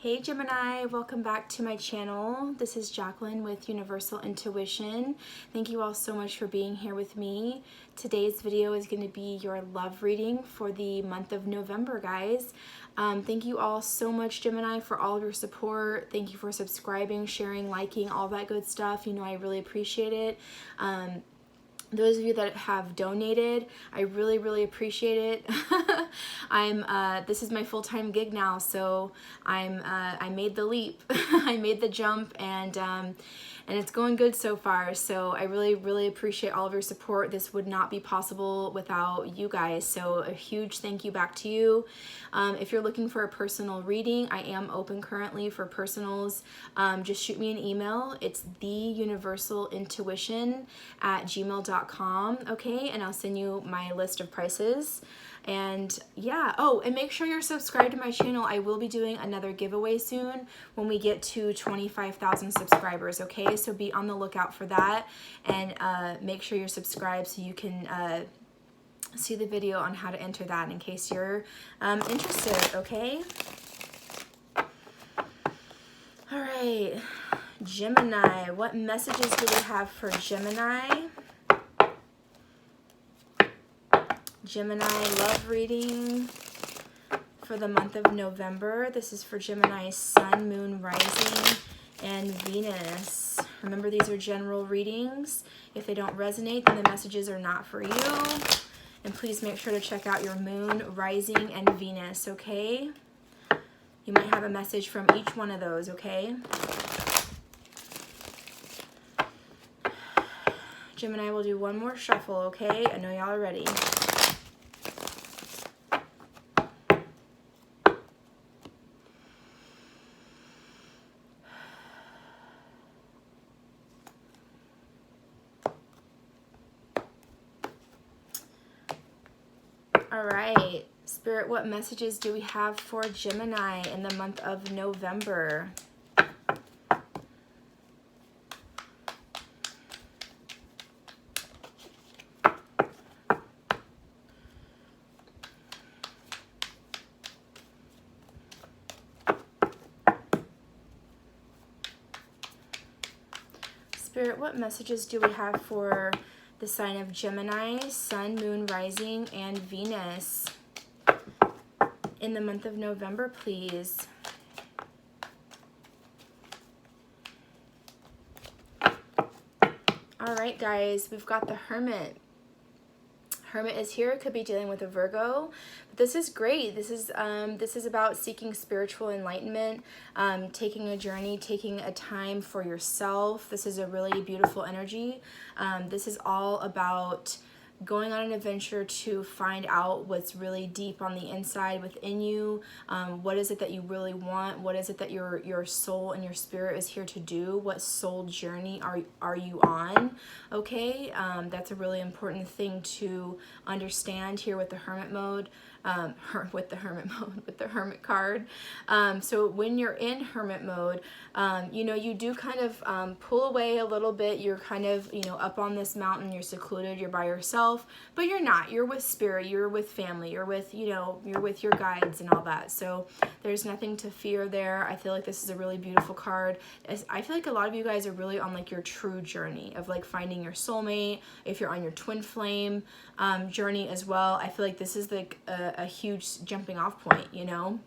Hey Gemini, welcome back to my channel. This is Jacqueline with Universal Intuition. Thank you all so much for being here with me. Today's video is going to be your love reading for the month of November, guys. Thank you all so much, Gemini, for all of your support. Thank you for subscribing, sharing, liking, all that good stuff. You know, I really appreciate it. Those of you that have donated, I really appreciate it. This is my full-time gig now, so I made the leap. I made the jump, and it's going good so far. So I really appreciate all of your support. This would not be possible without you guys. So a huge thank you back to you. If you're looking for a personal reading, I am open currently for personals. Just shoot me an email. It's theuniversalintuition@gmail.com, okay? And I'll send you my list of prices. And yeah, oh, and make sure you're subscribed to my channel. I will be doing another giveaway soon when we get to 25,000 subscribers, okay? So be on the lookout for that, and make sure you're subscribed so you can see the video on how to enter that in case you're interested, okay? All right, Gemini, what messages do we have for Gemini? Gemini love reading for the month of November. This is for Gemini's Sun, Moon, Rising, and Venus. Remember, these are general readings. If they don't resonate, then the messages are not for you. And please make sure to check out your Moon, Rising, and Venus, okay? You might have a message from each one of those, okay? Gemini will do one more shuffle, okay? I know y'all are ready. All right, Spirit, what messages do we have for Gemini in the month of November? Spirit, what messages do we have for the sign of Gemini, Sun, Moon, Rising, and Venus in the month of November, please? All right, guys, we've got the Hermit. Hermit is here. Could be dealing with a Virgo, but this is great. This is about seeking spiritual enlightenment, taking a journey, taking a time for yourself. This is a really beautiful energy. This is all about going on an adventure to find out what's really deep on the inside within you. What is it that you really want? What is it that your soul and your spirit is here to do? What soul journey are you on? Okay, that's a really important thing to understand here with the Hermit mode. With the Hermit card. So when you're in Hermit mode, you know, you do kind of pull away a little bit. You're kind of, you know, up on this mountain, you're secluded, you're by yourself, but you're not. You're with spirit, you're with family, you're with, you know, you're with your guides and all that. So there's nothing to fear there. I feel like this is a really beautiful card. I feel like a lot of you guys are really on like your true journey of like finding your soulmate. If you're on your twin flame journey as well, I feel like this is like a huge jumping off point, you know,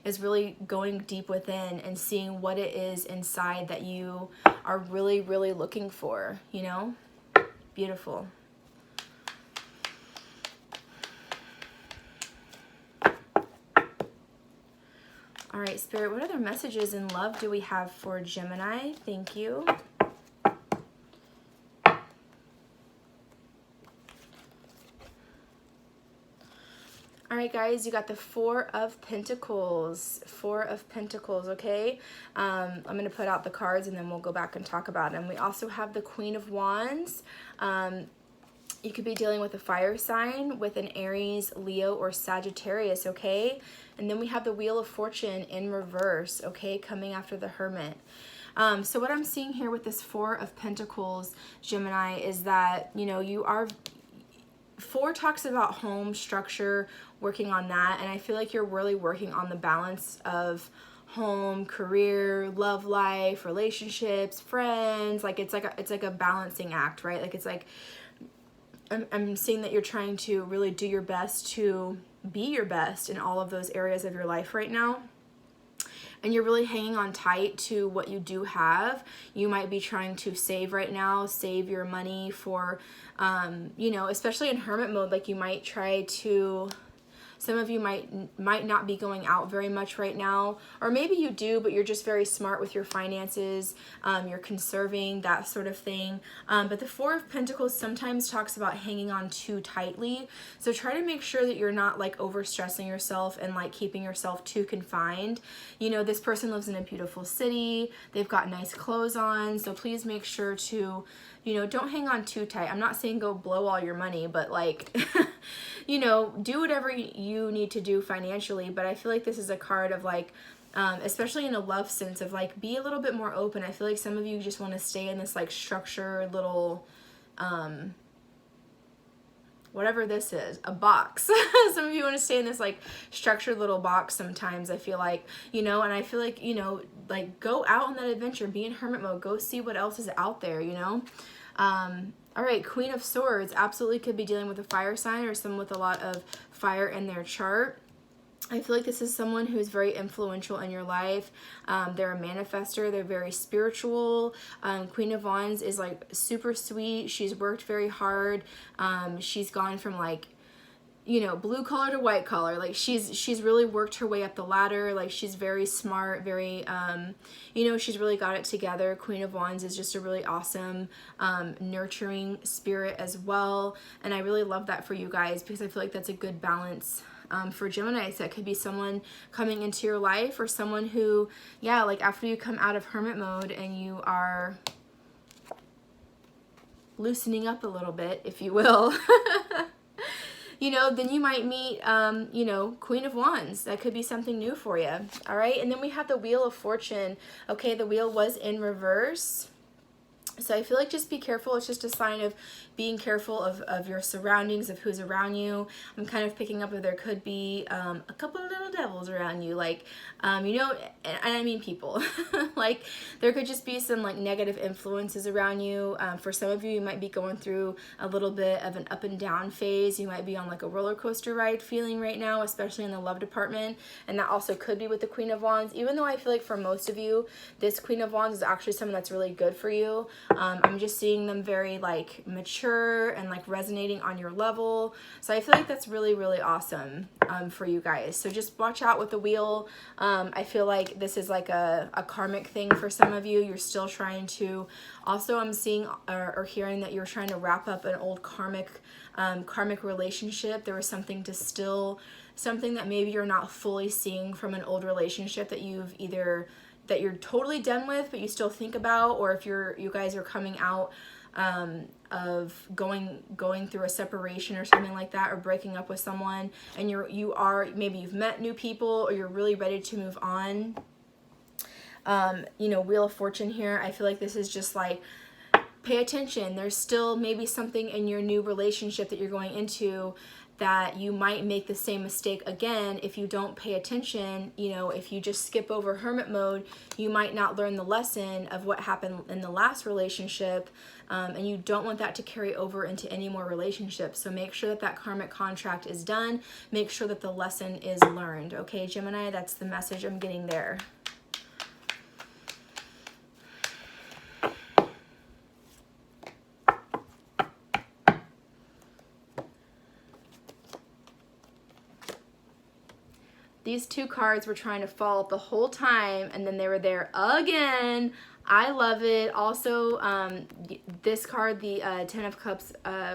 is really going deep within and seeing what it is inside that you are really looking for, you know. Beautiful. All right, Spirit, what other messages in love do we have for Gemini? Thank you. All right, guys, you got the Four of Pentacles. Four of Pentacles, okay? I'm going to put out the cards and then we'll go back and talk about them. We also have the Queen of Wands. You could be dealing with a fire sign with an Aries, Leo, or Sagittarius, okay? And then we have the Wheel of Fortune in reverse, okay, coming after the Hermit. So what I'm seeing here with this Four of Pentacles, Gemini, is that, you know, you are... Four talks about home structure, working on that, and I feel like you're really working on the balance of home, career, love life, relationships, friends. Like it's like a balancing act, right? Like it's like I'm seeing that you're trying to really do your best to be your best in all of those areas of your life right now. And you're really hanging on tight to what you do have. You might be trying to save right now, save your money for, you know, especially in hermit mode, like you might try to, some of you might not be going out very much right now, or maybe you do, but you're just very smart with your finances. You're conserving, that sort of thing. But the Four of Pentacles sometimes talks about hanging on too tightly. So try to make sure that you're not like overstressing yourself and like keeping yourself too confined. You know, this person lives in a beautiful city. They've got nice clothes on. So please make sure to, you know, don't hang on too tight. I'm not saying go blow all your money, but like, you know, do whatever you need to do financially. But I feel like this is a card of like, especially in a love sense of like, be a little bit more open. I feel like some of you just want to stay in this like structured little, whatever this is, a box. Some of you want to stay in this like structured little box sometimes, I feel like, you know, and I feel like, you know, like go out on that adventure, be in hermit mode, go see what else is out there, you know. All right, Queen of Swords absolutely could be dealing with a fire sign or someone with a lot of fire in their chart. I feel like this is someone who's very influential in your life. They're a manifester. They're very spiritual. Queen of Wands is like super sweet. She's worked very hard. She's gone from like, you know, blue collar to white collar. Like she's really worked her way up the ladder. Like she's very smart, very, you know, she's really got it together. Queen of Wands is just a really awesome, nurturing spirit as well. And I really love that for you guys because I feel like that's a good balance. For Gemini, so it could be someone coming into your life or someone who, yeah, like after you come out of hermit mode and you are loosening up a little bit, if you will, you know, then you might meet, you know, Queen of Wands. That could be something new for you. All right. And then we have the Wheel of Fortune. Okay. The wheel was in reverse. So I feel like just be careful. It's just a sign of being careful of your surroundings, of who's around you. I'm kind of picking up that there could be a couple of little devils around you, like, you know, and I mean people. Like there could just be some like negative influences around you. For some of you, you might be going through a little bit of an up and down phase. You might be on like a roller coaster ride feeling right now, especially in the love department. And that also could be with the Queen of Wands, even though I feel like for most of you, this Queen of Wands is actually someone that's really good for you. I'm just seeing them very like mature and like resonating on your level. So I feel like that's really, really awesome for you guys. So just watch out with the wheel. I feel like this is like a karmic thing for some of you. You're still trying to, also I'm seeing or hearing that you're trying to wrap up an old karmic relationship. There was something to still, something that maybe you're not fully seeing from an old relationship that you've either that you're totally done with, but you still think about, or if you guys are coming out of going through a separation or something like that, or breaking up with someone, and you are maybe you've met new people, or you're really ready to move on. You know, Wheel of Fortune here. I feel like this is just like, pay attention. There's still maybe something in your new relationship that you're going into that you might make the same mistake again if you don't pay attention. You know, if you just skip over hermit mode, you might not learn the lesson of what happened in the last relationship, and you don't want that to carry over into any more relationships. So make sure that that karmic contract is done. Make sure that the lesson is learned. Okay, Gemini, that's the message I'm getting there. These two cards were trying to fall the whole time, and then they were there again. I love it. Also, this card, the Ten of Cups,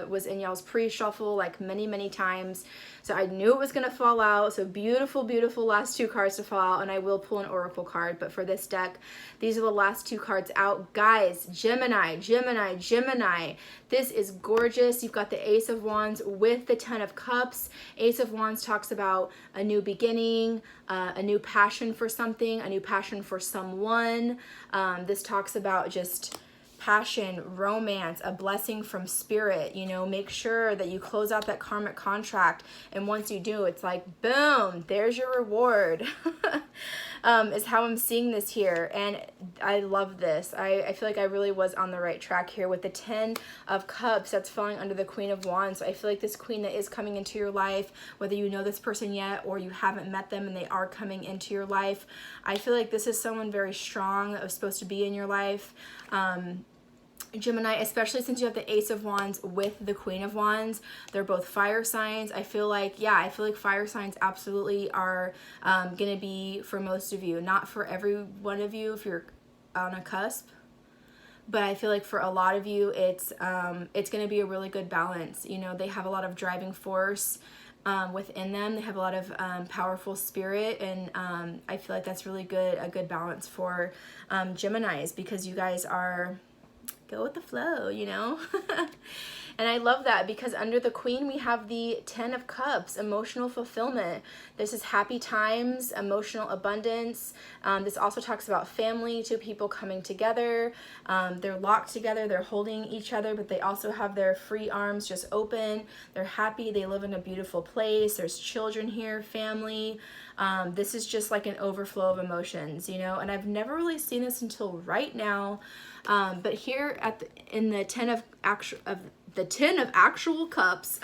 was in y'all's pre-shuffle like many, many times. So I knew it was going to fall out. So beautiful, beautiful last two cards to fall out. And I will pull an oracle card. But for this deck, these are the last two cards out. Guys, Gemini, Gemini, Gemini. This is gorgeous. You've got the Ace of Wands with the Ten of Cups. Ace of Wands talks about a new beginning, a new passion for something, a new passion for someone. This talks about just passion, romance, a blessing from spirit. You know, make sure that you close out that karmic contract, and once you do, it's like boom, there's your reward. is how I'm seeing this here. And I love this. I feel like I really was on the right track here with the 10 of Cups that's falling under the Queen of Wands. So I feel like this queen that is coming into your life, whether you know this person yet or you haven't met them and they are coming into your life, I feel like this is someone very strong that was supposed to be in your life. Gemini, especially since you have the Ace of Wands with the Queen of Wands, they're both fire signs. I feel like, yeah, I feel like fire signs absolutely are going to be for most of you. Not for every one of you if you're on a cusp, but I feel like for a lot of you, it's going to be a really good balance. You know, they have a lot of driving force within them. They have a lot of powerful spirit, and I feel like that's really good, a good balance for Geminis, because you guys are go with the flow, you know. And I love that, because under the Queen we have the 10 of Cups, emotional fulfillment. This is happy times, emotional abundance. This also talks about family, two people coming together. They're locked together, they're holding each other, but they also have their free arms just open. They're happy, they live in a beautiful place. There's children here, family. This is just like an overflow of emotions, you know. And I've never really seen this until right now. But here at in the 10 of actual cups,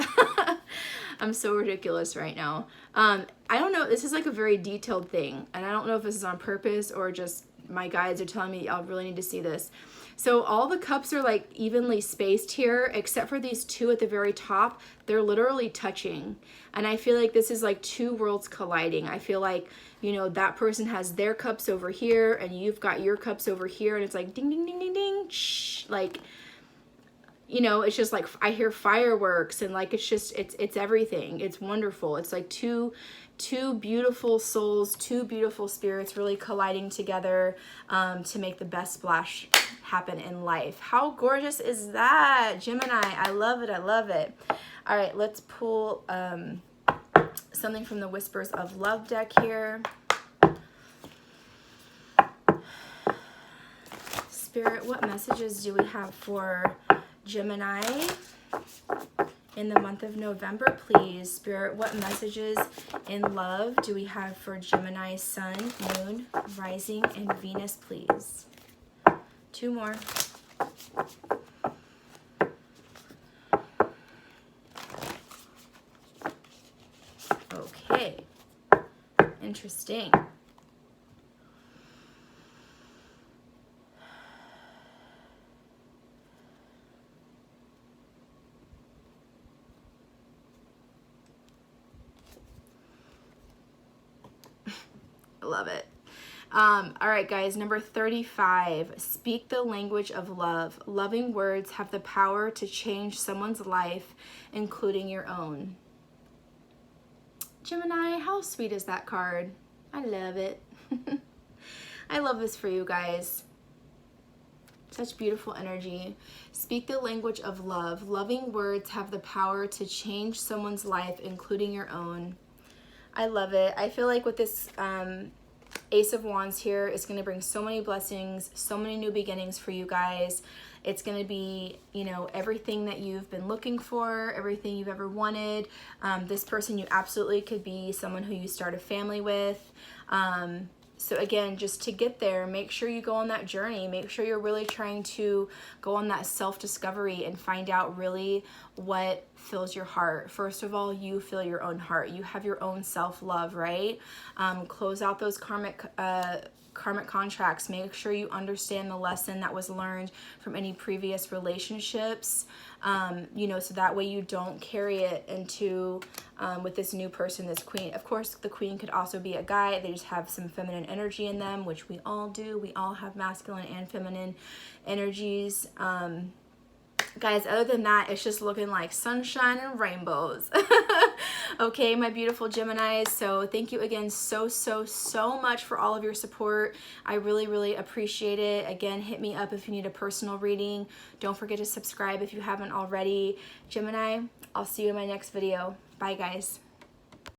I'm so ridiculous right now. I don't know, this is like a very detailed thing, and I don't know if this is on purpose or just my guides are telling me I'll really need to see this. So all the cups are like evenly spaced here, except for these two at the very top. They're literally touching. And I feel like this is like two worlds colliding. I feel like, you know, that person has their cups over here and you've got your cups over here, and it's like ding, ding, ding, ding, ding. Shh, like, you know, it's just like I hear fireworks, and like it's everything. It's wonderful. It's like two beautiful souls, two beautiful spirits really colliding together to make the best splash happen in life. How gorgeous is that, Gemini? I love it. I love it. All right, let's pull something from the Whispers of Love deck here. Spirit, what messages do we have for Gemini in the month of November, please? Spirit, what messages in love do we have for Gemini, Sun, Moon, Rising, and Venus, please? Two more. Okay. Interesting. Love it. All right, guys, number 35, speak the language of love. Loving words have the power to change someone's life, including your own. Gemini, how sweet is that card? I love it. I love this for you guys. Such beautiful energy. Speak the language of love. Loving words have the power to change someone's life, including your own. I love it. I feel like with this Ace of Wands here, it's going to bring so many blessings, so many new beginnings for you guys. It's going to be, you know, everything that you've been looking for, everything you've ever wanted. This person, you absolutely could be someone who you start a family with. So again, just to get there, make sure you go on that journey. Make sure you're really trying to go on that self-discovery and find out really what fills your heart. First of all, you fill your own heart. You have your own self-love, right? Close out those karmic contracts. Make sure you understand the lesson that was learned from any previous relationships, you know, so that way you don't carry it into with this new person, this queen. Of course, the queen could also be a guy. They just have some feminine energy in them, which we all do. We all have masculine and feminine energies. Guys, other than that, it's just looking like sunshine and rainbows. Okay, my beautiful Geminis. So thank you again so much for all of your support. I really appreciate it. Again, hit me up if you need a personal reading. Don't forget to subscribe if you haven't already. Gemini, I'll see you in my next video. Bye, guys.